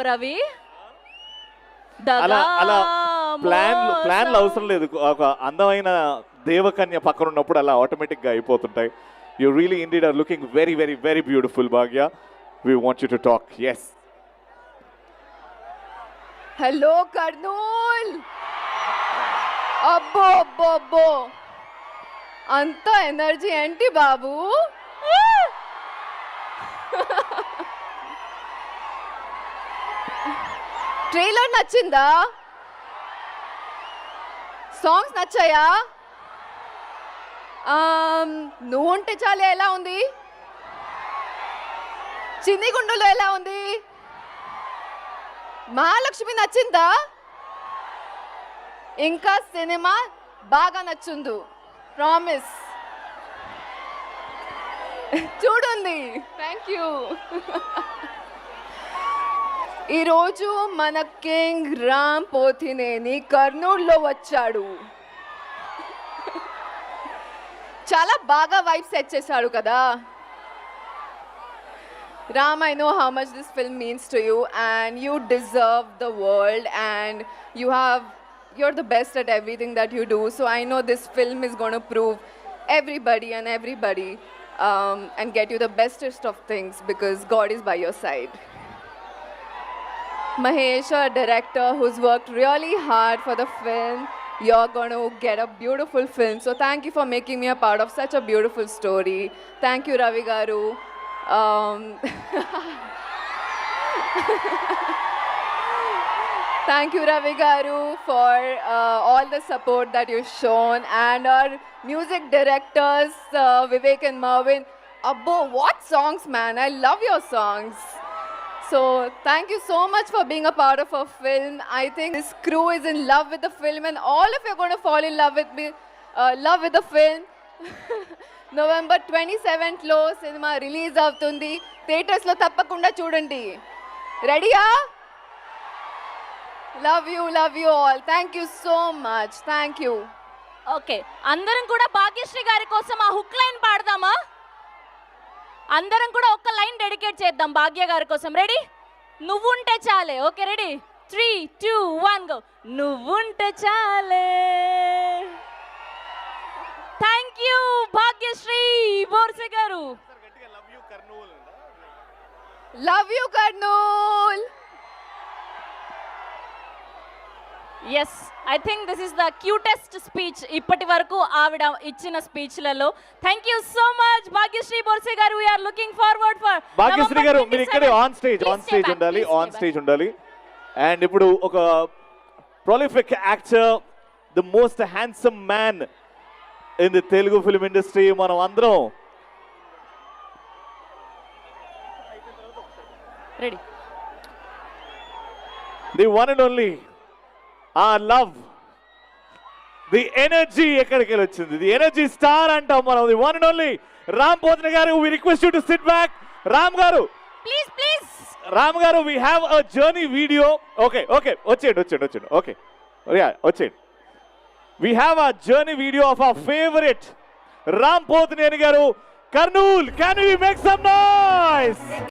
రవి అలా అలా ప్లాన్లు అవసరం లేదు. ఒక అందమైన దేవకన్య పక్కన ఉన్నప్పుడు అలా ఆటోమేటిక్గా అయిపోతుంటాయి. You really indeed are looking very very very beautiful Bhagya. We want you to talk. Yes. Hello Kurnool. అబ్బో అబ్బో అబ్బో, అంత ఎనర్జీ ఏంటి బాబు? ట్రైలర్ నచ్చిందా? సాంగ్స్ నచ్చాయా? నువ్వు ఉంటే చాలే ఎలా ఉంది? చిన్ని గుండులో ఎలా ఉంది? మహాలక్ష్మి నచ్చిందా? ఇంకా సినిమా బాగా నచ్చుందు, ప్రామిస్. చూడండి. Thank you. ఈరోజు మన కింగ్ రామ్ పోతినేని కర్నూలులో వచ్చాడు. చాలా బాగా వైబ్ సెట్ చేశాడు కదా. Ram, I know how much this film means to you, and you deserve the world, and you're the best at everything that you do. So I know this film is going to prove everybody and get you the bestest of things, because God is by your side. Mahesh, our director, who's worked really hard for the film, you're going to get a beautiful film. So thank you for making me a part of such a beautiful story. Thank you, Ravi Garu. Thank you, Ravi Garu, for all the support that you've shown, and our music directors, Vivek and Marvin. Abbo, what songs, man! I love your songs. So thank you so much for being a part of our film. I think this crew is in love with the film, and all of you are going to fall in love with the film. November 27th లో cinema release అవుతుంది. Theatres లో తప్పకుండా చూడండి. రెడీయా? Love you all. Thank you so much. Thank you. Okay, అందరం కూడా భాగ్యశ్రీ గారి కోసం ఆ హుక్ లైన్ పాడదామా? అందరం కూడా ఒక్క లైన్ డెడికేట్ చేద్దాం భాగ్య గారి కోసం. రెడీ? నువ్వుంటే చాలే. Okay, ready? 3, 2, 1 గో. నువ్వుంటే చాలే. Thank you Bhagyashri Borse garu. Love you Kurnool. Yes, I think this is the cutest speech ఇప్పటి వరకు ఆవిడ ఇచ్చిన స్పీచ్లలో. Thank you so much Bhagyashri Borse garu. We are looking forward for Bhagyashri garu. మీరు ఇక్కడే ఆన్ స్టేజ్ ఉండాలి. అండ్ ఇప్పుడు ఒక prolific actor, the most handsome man in the Telugu film industry, మనం అందరం ready. The one and only, ఆ లవ్, ది ఎనర్జీ ఎక్కడికి వచ్చింది? ది ఎనర్జీ స్టార్ అంటాం మనం. The one and only Ram Pothineni garu. We request you to sit back. Ram garu, please. Ram garu, we have a journey video. Okay, వచ్చేయండి. Okay, వచ్చేయండి. We have a journey video of our favorite Ram Pothineni garu, Karnool. Can we make some noise?